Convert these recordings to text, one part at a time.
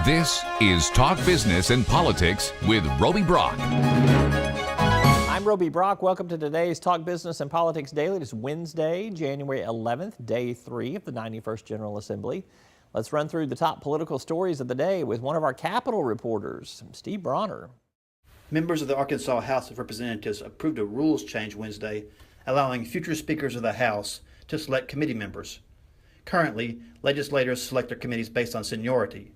This is Talk Business and Politics with Roby Brock. I'm Roby Brock. Welcome to today's Talk Business and Politics Daily. It is Wednesday, January 11th, day 3 of the 91st General Assembly. Let's run through the top political stories of the day with one of our Capitol reporters, Steve Bronner. Members of the Arkansas House of Representatives approved a rules change Wednesday, allowing future speakers of the House to select committee members. Currently, legislators select their committees based on seniority.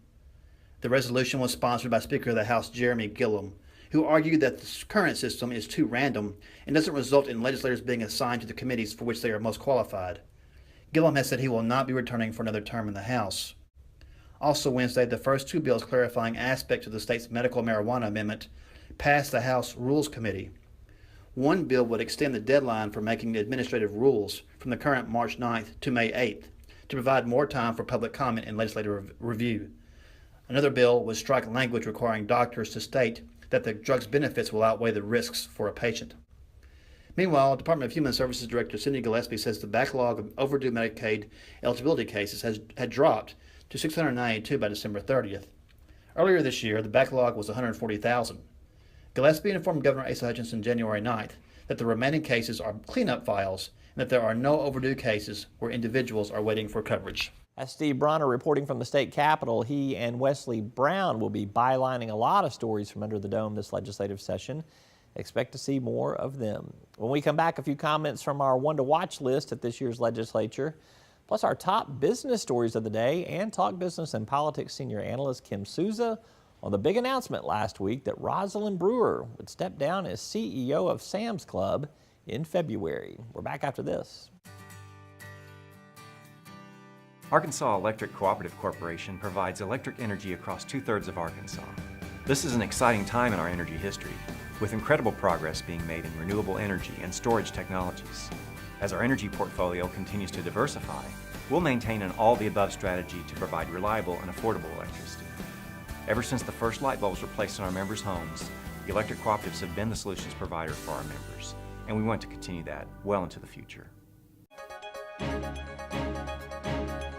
The resolution was sponsored by Speaker of the House Jeremy Gillum, who argued that the current system is too random and doesn't result in legislators being assigned to the committees for which they are most qualified. Gillum has said he will not be returning for another term in the House. Also Wednesday, the first two bills clarifying aspects of the state's medical marijuana amendment passed the House Rules Committee. One bill would extend the deadline for making administrative rules from the current March 9th to May 8th to provide more time for public comment and legislative review. Another bill would strike language requiring doctors to state that the drug's benefits will outweigh the risks for a patient. Meanwhile, Department of Human Services Director Cindy Gillespie says the backlog of overdue Medicaid eligibility cases had dropped to 692 by December 30th. Earlier this year, the backlog was 140,000. Gillespie informed Governor Asa Hutchinson January 9th that the remaining cases are cleanup files and that there are no overdue cases where individuals are waiting for coverage. As Steve Bronner reporting from the state capitol, he and Wesley Brown will be bylining a lot of stories from under the dome this legislative session. Expect to see more of them. When we come back, a few comments from our one to watch list at this year's legislature, plus our top business stories of the day, and Talk Business and Politics senior analyst Kim Souza on the big announcement last week that Rosalind Brewer would step down as CEO of Sam's Club in February. We're back after this. Arkansas Electric Cooperative Corporation provides electric energy across 2/3 of Arkansas. This is an exciting time in our energy history, with incredible progress being made in renewable energy and storage technologies. As our energy portfolio continues to diversify, we'll maintain an all-the-above strategy to provide reliable and affordable electricity. Ever since the first light bulbs were placed in our members' homes, the electric cooperatives have been the solutions provider for our members, and we want to continue that well into the future.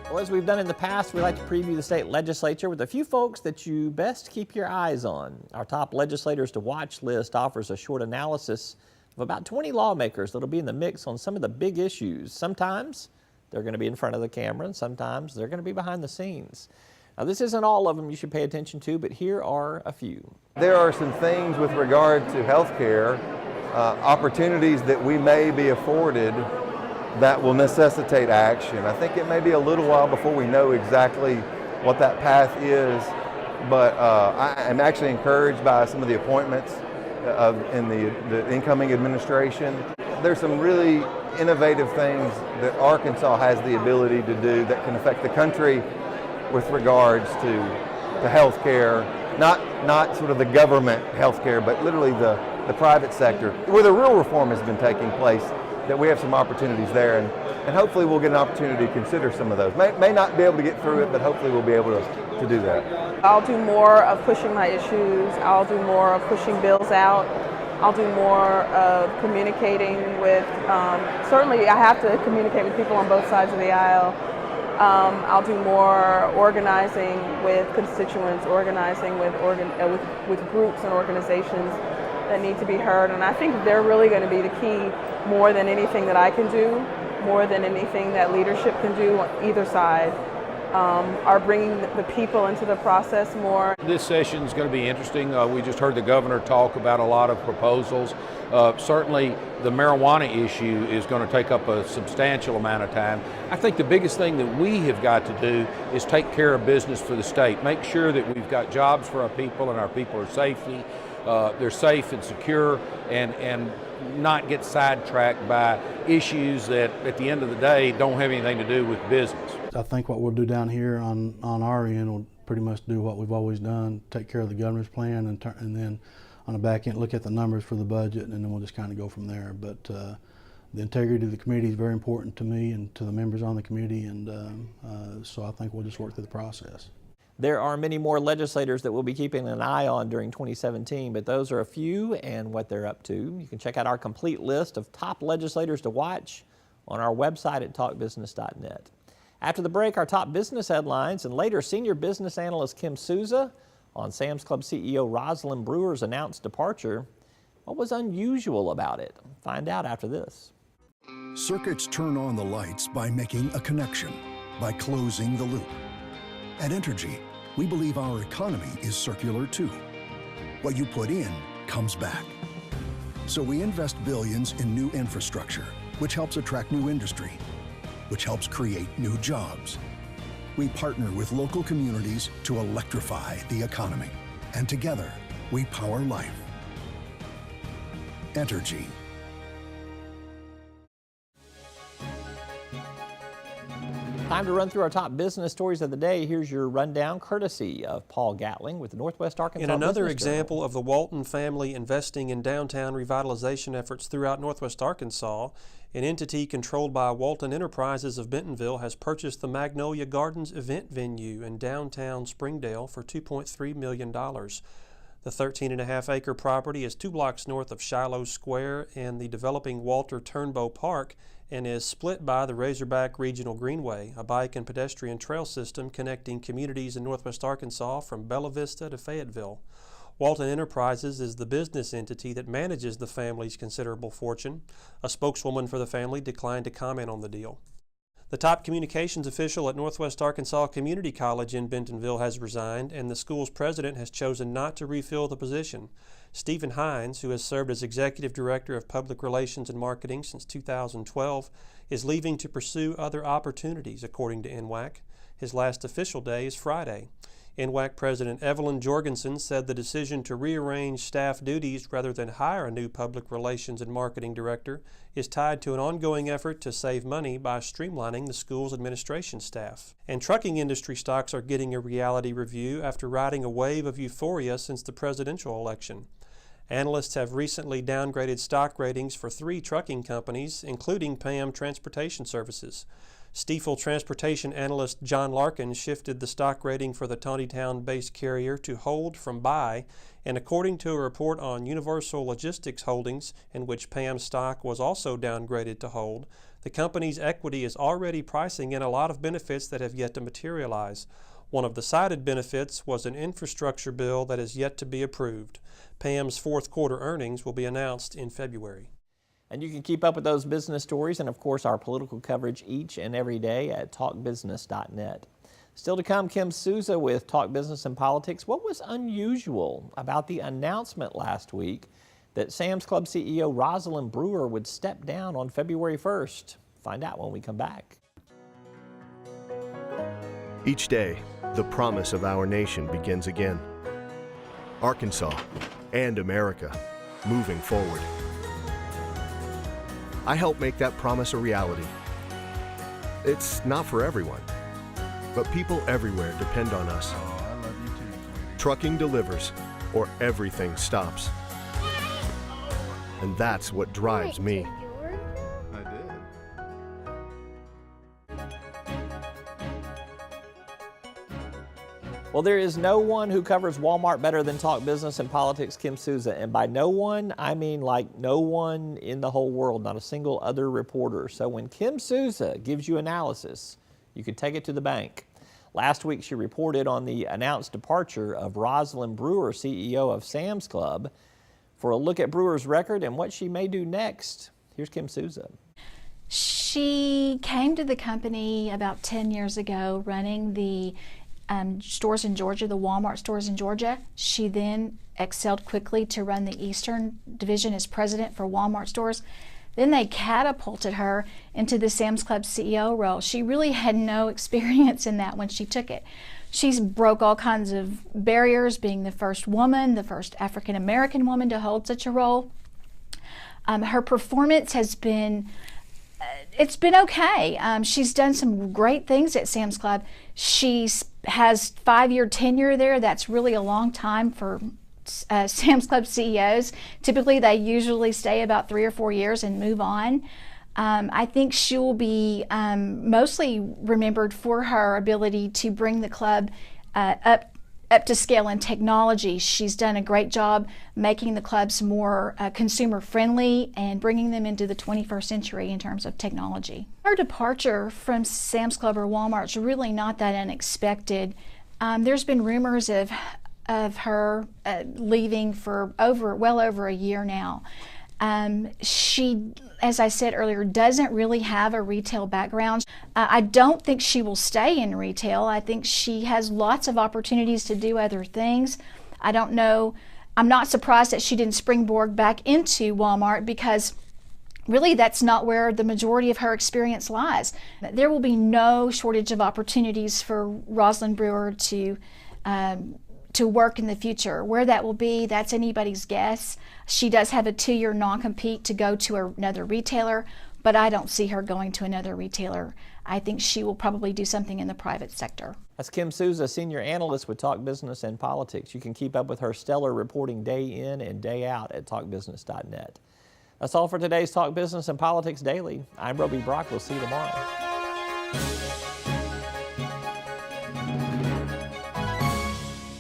Well, as we've done in the past, we like to preview the state legislature with a few folks that you best keep your eyes on. Our top legislators to watch list offers a short analysis of about 20 lawmakers that'll be in the mix on some of the big issues. Sometimes they're going to be in front of the camera, and sometimes they're going to be behind the scenes. Now, this isn't all of them you should pay attention to, but here are a few. There are some things with regard to health care, opportunities that we may be afforded that will necessitate action. I think it may be a little while before we know exactly what that path is, but I am actually encouraged by some of the appointments in the incoming administration. There's some really innovative things that Arkansas has the ability to do that can affect the country with regards to health care, not sort of the government health care, but literally the private sector, where the real reform has been taking place, that we have some opportunities there, and hopefully we'll get an opportunity to consider some of those. May not be able to get through it, but hopefully we'll be able to do that. I'll do more of pushing my issues. I'll do more of pushing bills out. I'll do more of communicating with, certainly I have to communicate with people on both sides of the aisle. I'll do more organizing with constituents, organizing with groups and organizations that need to be heard, and I think they're really going to be the key, more than anything that I can do, more than anything that leadership can do on either side, are bringing the people into the process more. This session is going to be interesting. We just heard the governor talk about a lot of proposals. Certainly the marijuana issue is going to take up a substantial amount of time. I think the biggest thing that we have got to do is take care of business for the state, make sure that we've got jobs for our people and our people are they're safe and secure, and not get sidetracked by issues that at the end of the day don't have anything to do with business. I think what we'll do down here on our end will pretty much do what we've always done, take care of the governor's plan, and then on the back end look at the numbers for the budget, and then we'll just kind of go from there. But the integrity of the committee is very important to me and to the members on the committee, and so I think we'll just work through the process. There are many more legislators that we'll be keeping an eye on during 2017, but those are a few and what they're up to. You can check out our complete list of top legislators to watch on our website at talkbusiness.net. After the break, our top business headlines, and later senior business analyst Kim Souza on Sam's Club CEO Rosalind Brewer's announced departure. What was unusual about it? Find out after this. Circuits turn on the lights by making a connection, by closing the loop. At Entergy, we believe our economy is circular too. What you put in comes back. So we invest billions in new infrastructure, which helps attract new industry, which helps create new jobs. We partner with local communities to electrify the economy. And together, we power life. Entergy. Time to run through our top business stories of the day. Here's your rundown, courtesy of Paul Gatling with the Northwest Arkansas In another Business example Journal. of the Walton family investing in downtown revitalization efforts throughout Northwest Arkansas, an entity controlled by Walton Enterprises of Bentonville has purchased the Magnolia Gardens event venue in downtown Springdale for $2.3 million. The 13.5-acre property is 2 blocks north of Shiloh Square and the developing Walter Turnbow Park, and is split by the Razorback Regional Greenway, a bike and pedestrian trail system connecting communities in Northwest Arkansas from Bella Vista to Fayetteville. Walton Enterprises is the business entity that manages the family's considerable fortune. A spokeswoman for the family declined to comment on the deal. The top communications official at Northwest Arkansas Community College in Bentonville has resigned, and the school's president has chosen not to refill the position. Stephen Hines, who has served as Executive Director of Public Relations and Marketing since 2012, is leaving to pursue other opportunities, according to NWAC. His last official day is Friday. NWAC President Evelyn Jorgensen said the decision to rearrange staff duties rather than hire a new public relations and marketing director is tied to an ongoing effort to save money by streamlining the school's administration staff. And trucking industry stocks are getting a reality review after riding a wave of euphoria since the presidential election. Analysts have recently downgraded stock ratings for 3 trucking companies, including PAM Transportation Services. Stifel transportation analyst John Larkin shifted the stock rating for the Taneytown-based carrier to hold from buy, and according to a report on Universal Logistics Holdings, in which PAM stock was also downgraded to hold, the company's equity is already pricing in a lot of benefits that have yet to materialize. One of the cited benefits was an infrastructure bill that is yet to be approved. PAM's fourth quarter earnings will be announced in February. And you can keep up with those business stories and, of course, our political coverage each and every day at talkbusiness.net. Still to come, Kim Souza with Talk Business and Politics. What was unusual about the announcement last week that Sam's Club CEO Rosalind Brewer would step down on February 1st? Find out when we come back. Each day, the promise of our nation begins again. Arkansas and America moving forward. I help make that promise a reality. It's not for everyone, but people everywhere depend on us. Trucking delivers, or everything stops. And that's what drives me. Well, there is no one who covers Walmart better than Talk Business and Politics, Kim Souza. And by no one, I mean like no one in the whole world, not a single other reporter. So when Kim Souza gives you analysis, you can take it to the bank. Last week, she reported on the announced departure of Rosalind Brewer, CEO of Sam's Club. For a look at Brewer's record and what she may do next, here's Kim Souza. She came to the company about 10 years ago running the stores in Georgia, the Walmart stores in Georgia. She then excelled quickly to run the Eastern Division as president for Walmart stores. Then they catapulted her into the Sam's Club CEO role. She really had no experience in that when she took it. She's broke all kinds of barriers, being the first woman, the first African American woman to hold such a role. Her performance has been it's been okay. She's done some great things at Sam's Club. She has 5-year tenure there. That's really a long time for Sam's Club CEOs. Typically, they usually stay about 3 or 4 years and move on. I think she will be mostly remembered for her ability to bring the club up up to scale in technology. She's done a great job making the clubs more consumer friendly and bringing them into the 21st century in terms of technology. Her departure from Sam's Club or Walmart is really not that unexpected. There's been rumors of her leaving for well over a year now. She, as I said earlier, doesn't really have a retail background. I don't think she will stay in retail. I think she has lots of opportunities to do other things. I don't know. I'm not surprised that she didn't springboard back into Walmart, because really that's not where the majority of her experience lies. There will be no shortage of opportunities for Rosalind Brewer to work in the future. Where that will be, that's anybody's guess. She does have a 2-year non-compete to go to another retailer, but I don't see her going to another retailer. I think she will probably do something in the private sector. That's Kim Souza, senior analyst with Talk Business and Politics. You can keep up with her stellar reporting day in and day out at talkbusiness.net. That's all for today's Talk Business and Politics Daily. I'm Roby Brock. We'll see you tomorrow.